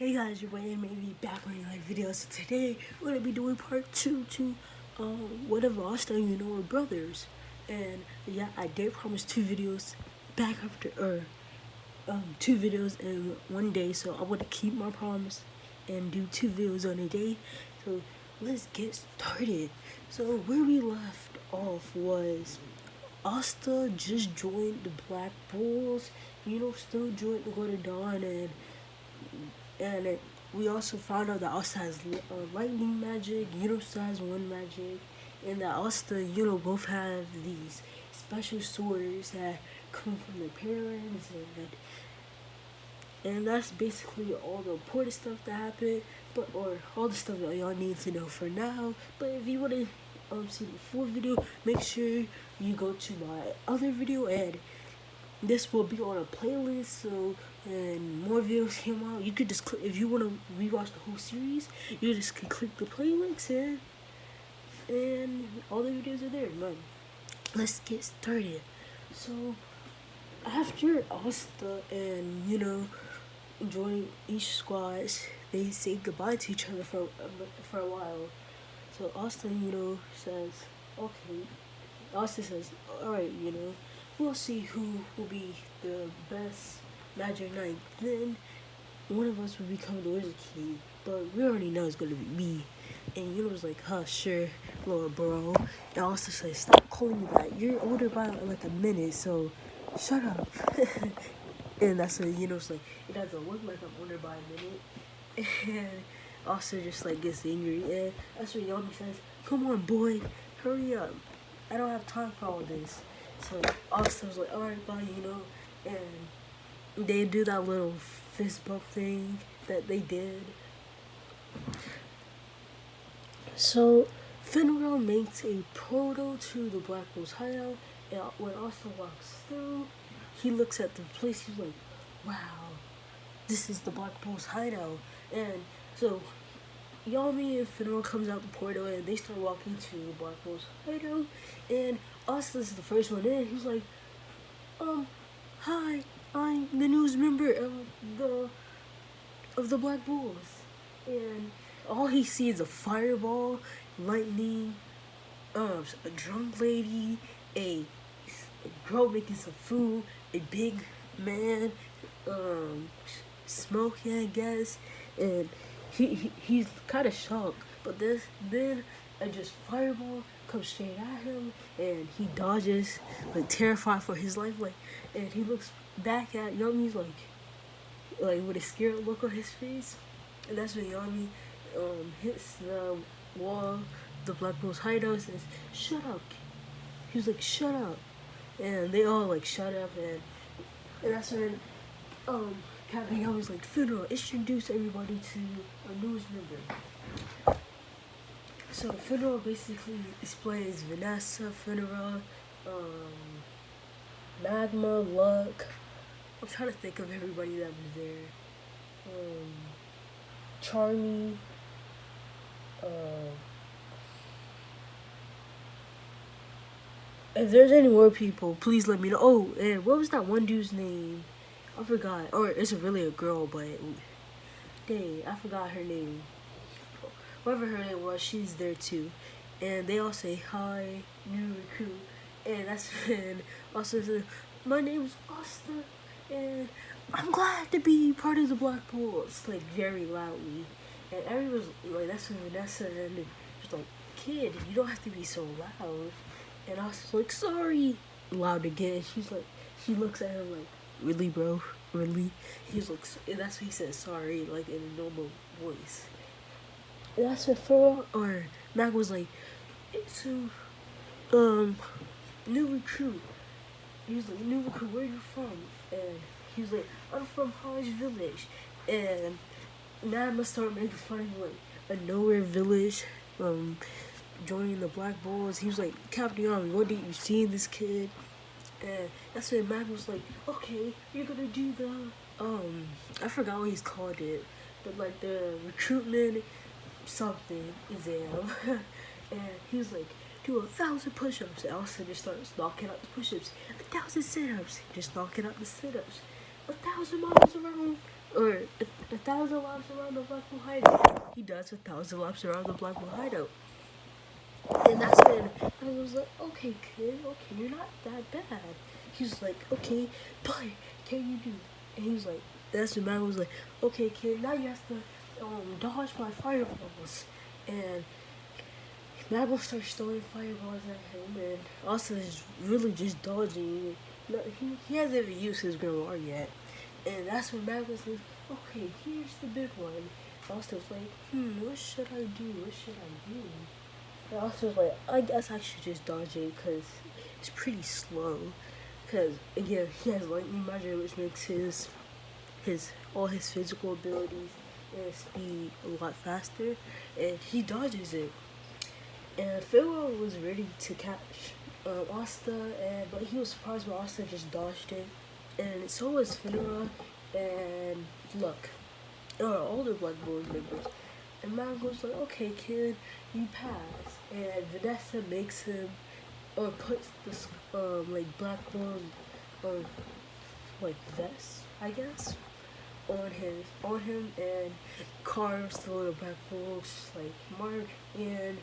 Hey guys, your boy maybe back with another video. So today we're gonna be doing part 2 to what if Asta and Yuno are brothers. And yeah, I did promise 2 videos back after two videos in one day, so I want to keep my promise and do 2 videos on a day. So let's get started. So where we left off was Asta just joined the Black Bulls, still joined the Golden Dawn, and we also found out that Asta has lightning magic, still has one magic, and that Asta, both have these special swords that come from their parents, and that's basically all the important stuff that happened, or all the stuff that y'all need to know for now. But if you want to see the full video, make sure you go to my other video, and this will be on a playlist. So, and more videos came out. You could just click, if you want to rewatch the whole series, you just can click the playlist and all the videos are there. But let's get started. So after Asta and join each squad, they say goodbye to each other for a while. So Asta, says, okay. Asta says, alright, we'll see who will be the best Magic Knight. Then one of us will become the Wizard King, but we already know it's gonna be me. And was like, huh, sure, little bro. And Asta says, stop calling me that. You're older by like a minute, so shut up. And that's when was like, it doesn't look like I'm older by a minute. And Asta just like gets angry, and that's when Yami says, come on, boy, hurry up. I don't have time for all this. So Asta was like, alright, bye, and they do that little fist bump thing that they did. So Finral makes a portal to the Black Bull's hideout, and when Asta walks through, he looks at the place. He's like, wow, this is the Black Bull's hideout. And so Yami and Finral comes out the portal, and they start walking to the Black Bull's hideout, and Asta's the first one in. He's like, hi, I'm the newest member of the Black Bulls. And all he sees is a fireball, lightning, a drunk lady, a girl making some food, a big man, smoking, I guess, and he's kind of shocked. But then just fireball comes straight at him, and he dodges, like terrified for his life, and he looks back at Yami's like with a scared look on his face. And that's when Yami hits the wall, the Black Bull's hideout, and says, shut up. He was like, shut up. And they all like shut up, and that's when Captain Yami's like, Finral, introduce everybody to a newest member. So Finral basically explains Vanessa, Finral, Magma, Luck. I'm trying to think of everybody that was there. Charmy, if there's any more people, please let me know. Oh, and what was that one dude's name? I forgot. Or it's really a girl, but dang, I forgot her name. Whoever her name was, she's there too. And they all say, hi, new recruit. And that's when Asta says, my name's Asta, and I'm glad to be part of the Black Bulls, like very loudly. And everyone's like, that's when Vanessa and just like, kid, you don't have to be so loud. And Asta's like, sorry, loud again. She's like, she looks at him like, really, bro, really? He's like, and that's when he says sorry, like in a normal voice. And that's when Finral or Mag was like, it's a new recruit. He was like, new recruit, where you from? And he was like, I'm from Hodge Village. And Magma started making fun of him, like a nowhere village, joining the Black Bulls. He was like, Captain Yami, what did you see in this kid? And that's when Magma was like, okay, you're gonna do the I forgot what he's called it, but like the recruitment something exam. And he was like, do 1,000 push-ups. And Asta just starts knocking out the push-ups. 1,000 sit-ups. Just knocking out the sit-ups. 1,000 miles around or a thousand laps around the black hole hideout. He does 1,000 laps around the black hole hideout. And that's when I was like, okay, kid, okay, you're not that bad. He was like, okay, but can you do? And he was like, that's when man was like, okay, kid, now you have to dodge my fireballs. And Matt starts throwing fireballs at him, and Asta is really just dodging. No, he hasn't even used his grimoire yet. And that's when Matt was like, okay, here's the big one. Asta was like, what should I do? What should I do? And Asta was like, I guess I should just dodge it because it's pretty slow. Because, again, he has lightning magic, which makes all his physical abilities and his speed a lot faster. And he dodges it. And Pharaoh was ready to catch Asta, but he was surprised when Asta just dodged it. And so was Finra and Luck, or all the Blood Board members. And man goes like, okay, kid, you pass. And Vanessa makes him, or puts this, like, black bone, like, vest, I guess, on him, and carves the little black bulls, like, mark, and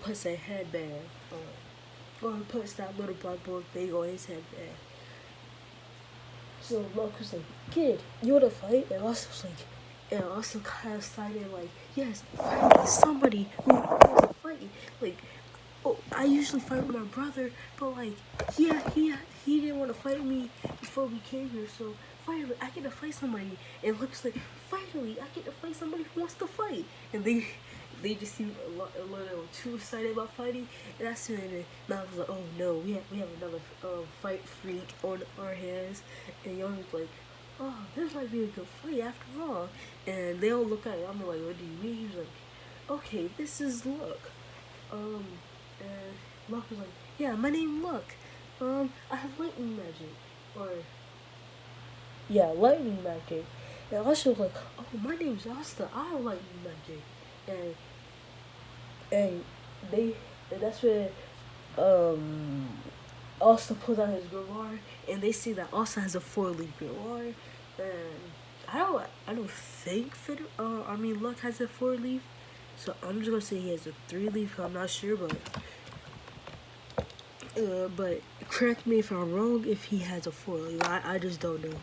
puts a headband on, or puts that little black ball thing on his headband. So Luck was like, kid, you wanna fight? And also was like, and also kind of sided like, yes, fight somebody who wants to fight. Like, oh, I usually fight with my brother, but like, he didn't want to fight me before we came here, so finally I get to fight somebody. And Luck's like, finally I get to fight somebody who wants to fight. And they just seemed a little too excited about fighting. And that's when Matt was like, oh no, we have another fight freak on our hands. And Young was like, oh, this might be a good fight after all. And they all look at him. I'm like, what do you mean? He was like, okay, this is Luck. And Luck was like, yeah, my name Luck. I have lightning magic. Or, yeah, lightning magic. And Asta was like, oh, my name's Asta. I have lightning magic. And that's when Asta pulls out his grimoire, and they see that Asta has a 4-leaf grimoire, and I don't think Luck has a 4-leaf, so I'm just gonna say he has a 3-leaf. I'm not sure, but correct me if I'm wrong if he has a 4-leaf. I just don't know.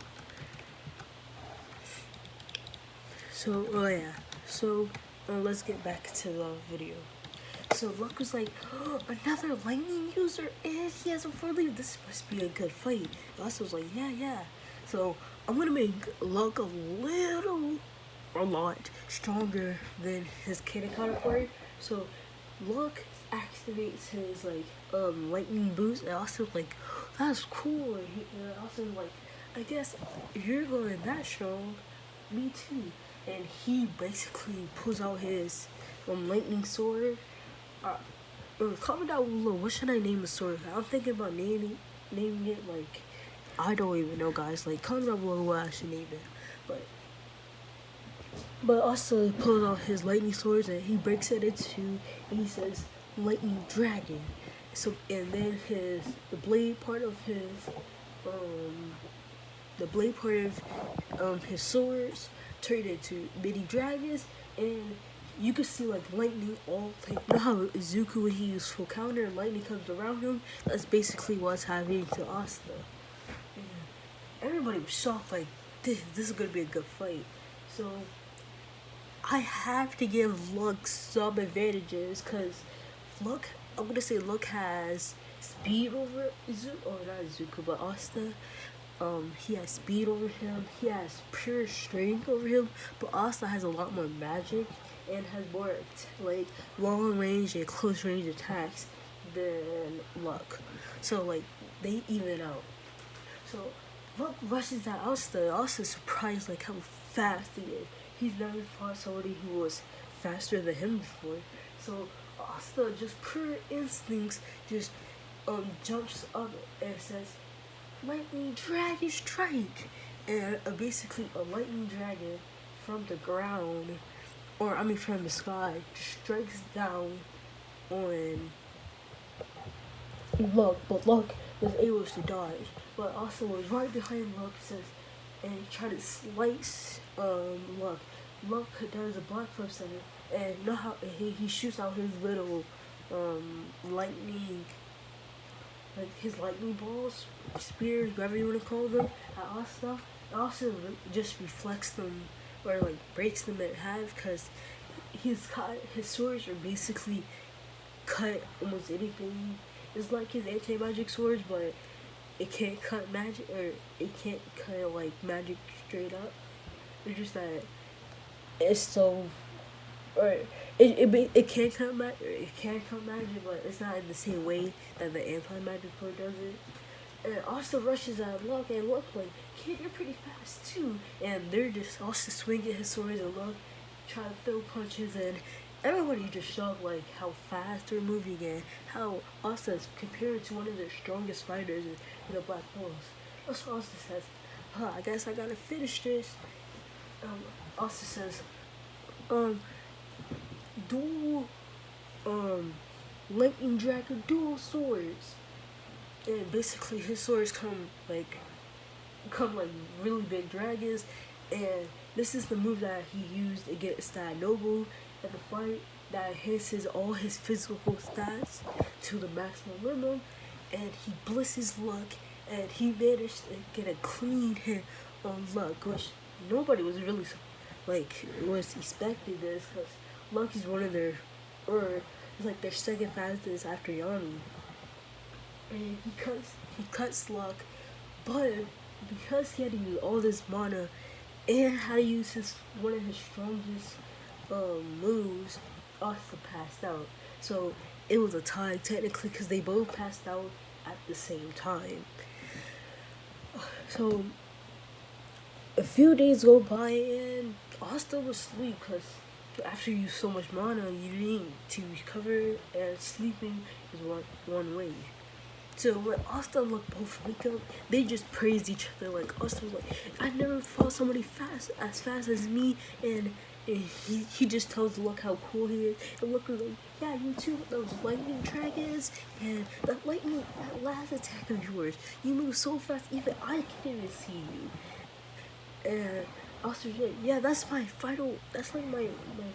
So let's get back to the video. So Luck was like, oh, another lightning user, and he has a 4-leaf. This must be a good fight. Asta was like, yeah. So I'm gonna make Luck a lot stronger than his Kata counterpart. So Luck activates his lightning boost, and Asta was like, that's cool. And Asta was like, I guess if you're going that strong, me too. And he basically pulls out his lightning sword. Comment down below, what should I name the sword? I'm thinking about naming it, like, I don't even know, guys. Like, comment down below what I should name it. But also pulls out his lightning swords, and he breaks it into, and he says, lightning dragon. So, and then the blade part of his swords turned into mini dragons, and you could see like lightning all like, you know how Izuku, when he used full counter and lightning comes around him, that's basically what's happening to Asta. And everybody was shocked, like this is gonna be a good fight. So I have to give Luck some advantages, because Luck has speed over Izuku, or not Izuku, but Asta. He has speed over him, he has pure strength over him, but Asta has a lot more magic and has more like long range and close range attacks than Luck. So like they even out. So Luck rushes at Asta. Asta's surprised like how fast he is. He's never fought somebody who was faster than him before. So Asta, just pure instincts, just jumps up and says, lightning dragon strike, and basically a lightning dragon from the ground, or from the sky, strikes down on Luck, but Luck was able to dodge. But also was right behind Luck, says, and try to slice Luck. Luck does a black flip center, and know how he shoots out his little lightning, like his lightning balls, spears, whatever you want to call them, at Asta. Asta just reflects them or like breaks them in half because his swords are basically cut almost anything. It's like his anti-magic swords, but it can't cut magic, or it can't cut like magic straight up. It's just that it's so, or it can cut magic, it can cut magic, but it's not in the same way that the anti-magic sword does it. And Asta rushes at Luck, and Luck like, kid, you're pretty fast too. And they're just also swinging his swords, and Luck trying to throw punches, and everybody just shocked like how fast they're moving and how Asta is compared to one of their strongest fighters in the Black Bulls. That's what Asta says. I guess I gotta finish this. Asta says, dual, lightning dragon, dual swords. And basically his swords come like really big dragons, and this is the move that he used against that noble at the fight that enhances all his physical stats to the maximum minimum, and he blesses Luck, and he managed to get a clean hit on Luck, which nobody was really was expecting this, because Luck is one of their, or it's like their second fastest after Yami. And he cuts Luck, but because he had to use all this mana and had to use one of his strongest moves, Asta passed out. So it was a tie technically because they both passed out at the same time. So a few days go by and Asta was asleep because after you use so much mana, you need to recover, and sleeping is one way. So when Asta and Luck both wake up, they just praise each other. Like Asta was like, I never fought somebody as fast as me, and he just tells Luck how cool he is, and Luck was like, yeah, you too with those lightning dragons, and that last attack of yours, you move so fast even I can't even see you. And Asta was like, yeah, that's like my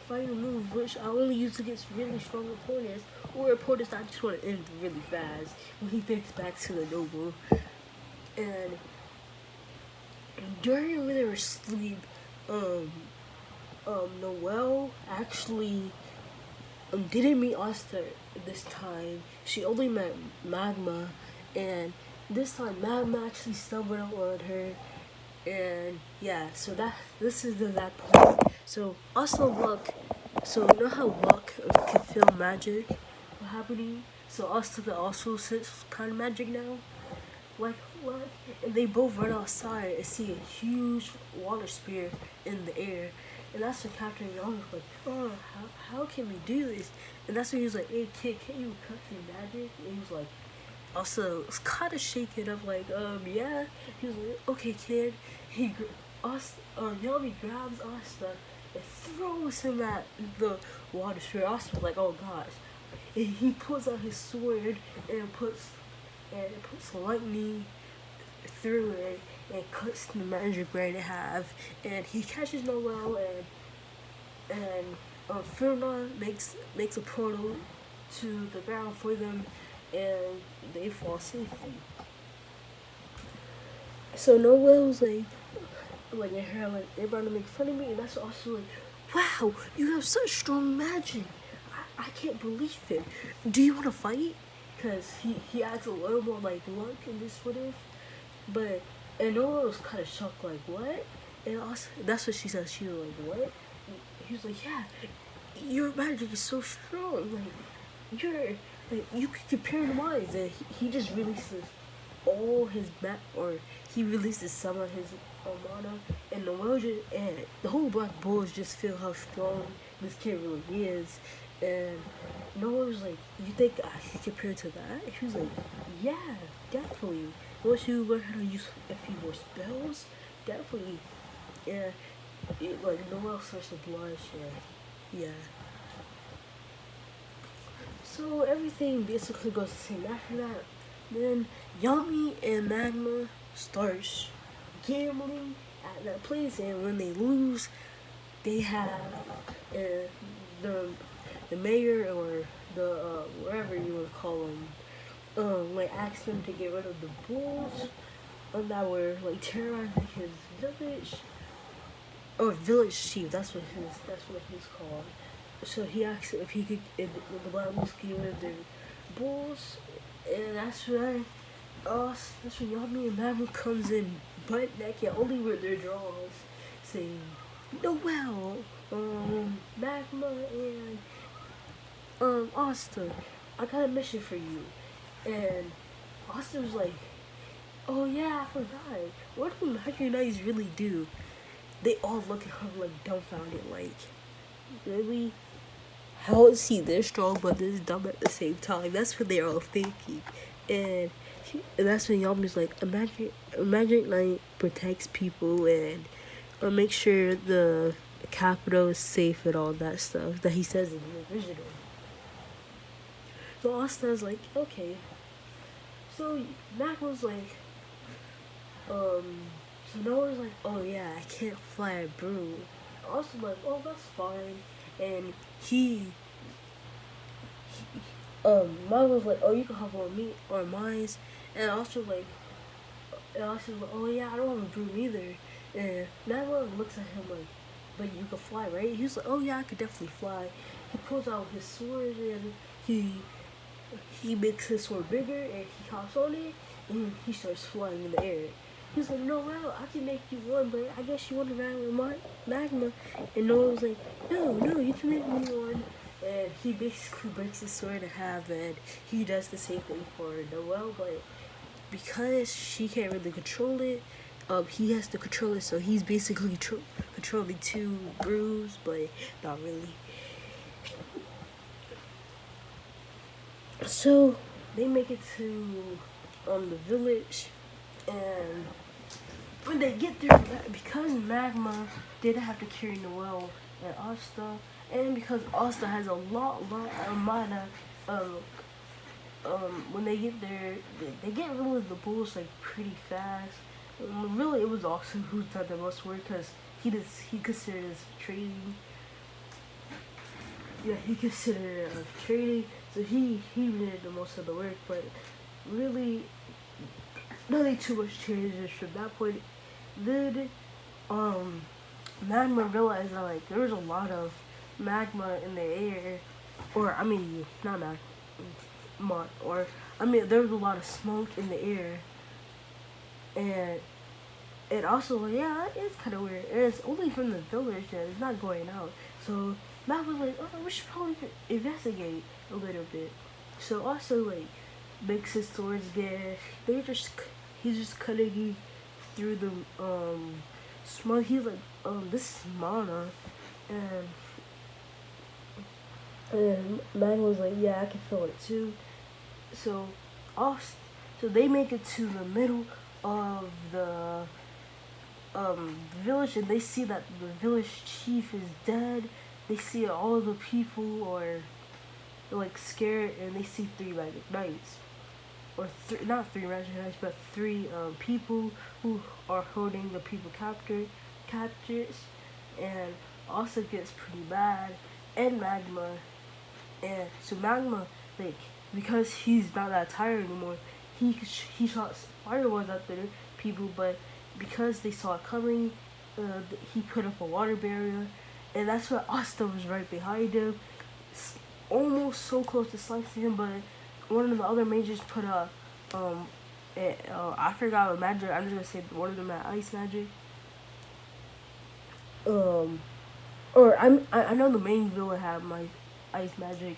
final move, which I only use against really strong opponents, or opponents that I just want to end really fast, when he thinks back to the noble. And during when they were asleep, Noelle actually didn't meet Asta this time. She only met Magma, and this time Magma actually stumbled on her. And yeah, so this is that point. So also Luck, so you know how Luck can feel magic happening? So Asta can also sense kind of magic now. Like what? And they both run outside and see a huge water spear in the air. And that's when Captain Young was like, oh, how can we do this? And that's when he was like, hey kid, can you cut your magic? And he was like, also was kind of shaking up like, yeah. He was like, okay kid. Yami grabs Asta and throws him at the water spear. Asta was like, oh gosh. And he pulls out his sword and puts lightning through it and cuts the magic right in half. And he catches Noelle, and Firna makes a portal to the ground for them, and they fall safely. So Noelle's like in her, like, they're about to make fun of me, and that's also like, wow, you have such strong magic. I can't believe it. Do you want to fight? Because he acts a little more like Luck in this footage. But, and Noelle was kind of shocked, like, what? And also, that's what she said. She was like, what? And he was like, yeah, your magic is so strong. Like, you can compare the minds. And he just releases all his he releases some of his mana. And Noelle and the whole Black Bulls just feel how strong this kid really is. And Noelle was like, you think I should compare to that? And she was like, yeah, definitely. Once you learn how to use a few more spells, definitely. Yeah, like Noelle starts to blush, and yeah. So everything basically goes the same after that. Then Yami and Magma starts gambling, at that place, and when they lose, they have the the mayor or the wherever you want to call them, like asked them to get rid of the bulls that were like terrorizing his village or village chief. That's what he's called. So he asked if he could if the black bulls could get rid of their bulls, and that's when Yami and Magma comes in butt naked, only with their drawers, saying, Noelle, Magma and Asta, I got a mission for you. And Asta was like, oh yeah, I forgot. What do Magic Knights really do? They all look at her like dumbfounded, like, really? How is he this strong but this dumb at the same time? That's what they're all thinking. And that's when Yami's like, a magic knight protects people and make sure the capital is safe and all that stuff that he says in the original. So Asta's like, okay. So Magma's like, so Noah's like, oh yeah, I can't fly a broom. Asta's like, oh, that's fine. And Magma's like, oh, you can hop on me or mine. And also like, oh yeah, I don't have a broom either. And Magma looks at him like, but you can fly, right? He's like, oh yeah, I could definitely fly. He pulls out his sword and he makes his sword bigger and he hops on it and he starts flying in the air. He's like, no, well, I can make you one, but I guess you want to ride with Magma. And Noah was like, no, you can make me one. And he basically breaks his sword in half, and he does the same thing for Noelle, but because she can't really control it, he has to control it, so he's basically controlling two brews, but not really. So they make it to the village, and when they get there, because Magma didn't have to carry Noelle and Asta, and because Asta has a lot of mana, when they get there, they get rid of the bulls like pretty fast. Really, it was Asta who done the most work because he considered it trading. Yeah, he considered it trading, so he did the most of the work. But really, nothing too much changes from that point. Then, Magma realized that like there was a lot of magma in the air, or I mean, not magma, or I mean there was a lot of smoke in the air, and it also yeah, it's kind of weird. And it's only from the village and it's not going out. So Magma was like, oh, we should probably investigate a little bit. So also like makes his swords get he's just cutting through the smoke. He's like, this is mana, and Magma was like, yeah, I can feel it too. So they make it to the middle of the village, and they see that the village chief is dead. They see all the people are like scared, and they see three magic knights, or not three magic knights, but three people who are holding the people captures, and also gets pretty bad, and Magma, and so Magma, like, because he's not that tired anymore, he shot fireballs at the people, but because they saw it coming, he put up a water barrier, and that's why Asta was right behind him, almost so close to slicing him, but one of the other mages put a I forgot what magic. I'm just gonna say one of them had ice magic. Or I know the main villain had my ice magic.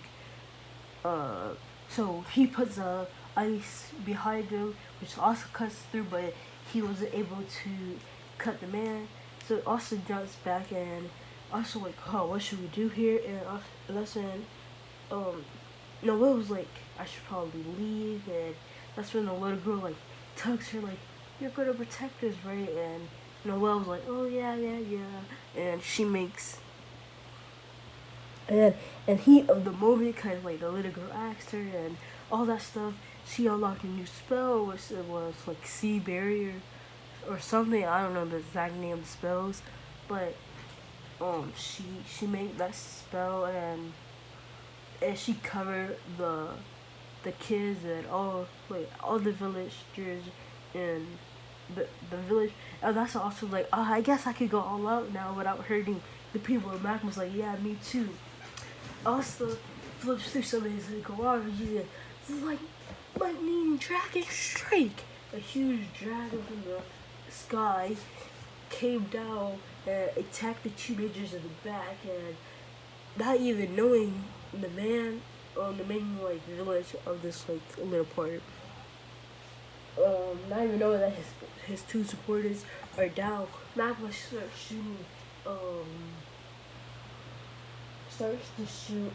So he puts ice behind him, which also cuts through, but he wasn't able to cut the man. So it also jumps back and also like, oh, what should we do here? And that's when Noelle was like, I should probably leave, and that's when the little girl like tugs her like, you're gonna protect us, right? And Noelle was like, oh yeah, and she makes and he of the moment kind of like the little girl asked her and all that stuff, she unlocked a new spell, which it was like sea barrier. or something. I don't know the exact name of the spells, but she made that spell, and she covered the kids and all the villagers in the village. And that's also like, oh, I guess I could go all out now without hurting the people. And Mac was like, yeah, me too. Also, flips through some of his garage. He said, this is like lightning dragon strike. A huge dragon from the sky came down and attacked the teenagers in the back, and not even knowing the main like village of this like little part. Not even knowing that his two supporters are down. Magma starts to shoot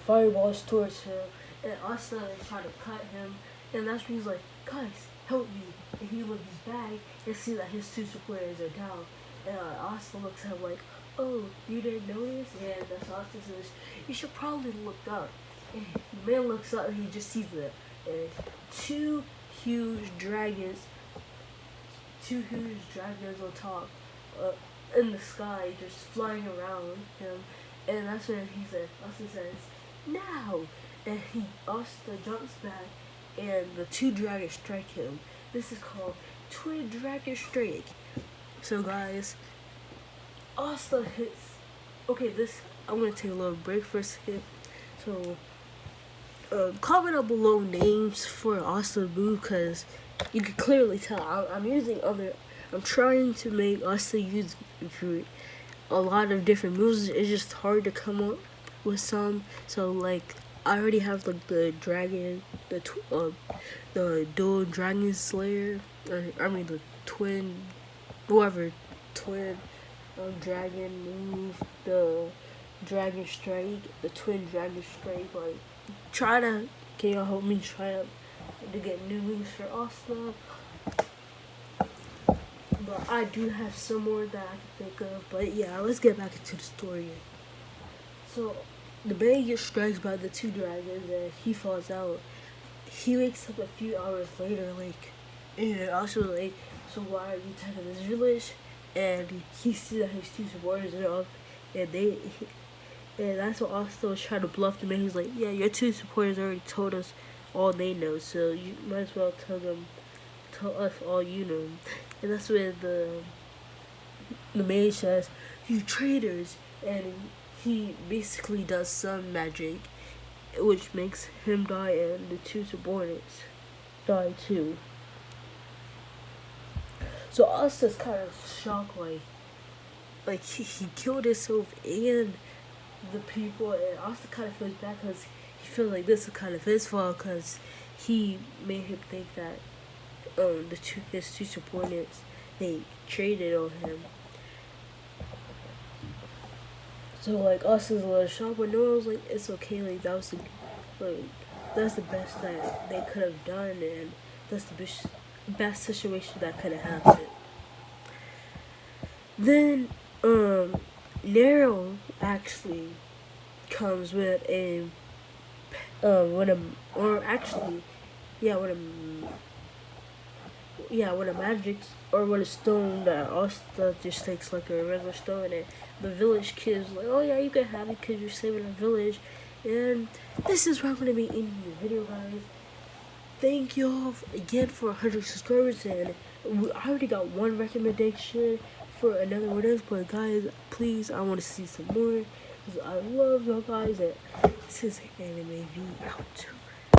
fireballs towards him, and Asta is trying to cut him, and that's when he's like, guys, help me. And he looks back and see that his two supporters are down, and Asta looks at him like, oh, you didn't notice? And that's Asta says, you should probably look up. And the man looks up and he just sees the two huge dragons on top in the sky, just flying around him. And that's when Asta says, now! And Asta jumps back, and the two dragons strike him. This is called Twin Dragon Strike. So guys, Asta hits. Okay, I'm gonna take a little break for a second. So, comment down below names for Asta Boo, because you can clearly tell I'm trying to make Asta use a lot of different moves. It's just hard to come up with some. So like, I already have like the dragon, the dual dragon slayer, the twin, twin dragon move, the dragon strike, the twin dragon strike. Like, can y'all help me try to get new moves for Asta? But I do have some more that I can think of. But yeah, let's get back into the story. So the man gets struck by the two dragons and he falls out. He wakes up a few hours later, like, and also like, so why are you attacking this village? And he sees that his two supporters are up, and that's what Asta was trying to bluff the man. He's like, yeah, your two supporters already told us all they know, so you might as well tell us all you know. And that's when the mage says, you traitors, and he basically does sun magic, which makes him die, and the two subordinates die too. So Asta's kind of shocked, like he killed himself and the people, and Asta kind of feels bad because he feels like this is kind of his fault because he made him think that his two subordinates, they traded on him. So like, Asta's a little shocked, but Noelle was like, it's okay, like that's the best that they could have done, and that's the best situation that could have happened. Then Noelle actually comes with a magic, or with a stone that Asta just takes, like a regular stone, and the village kids like, oh yeah, you can have it because you're saving the village. And this is where I'm gonna be ending the video, guys. Thank y'all again for 100 subscribers, and I already got one recommendation for another one else, but guys, please, I want to see some more because I love y'all guys. And this is Anime V out.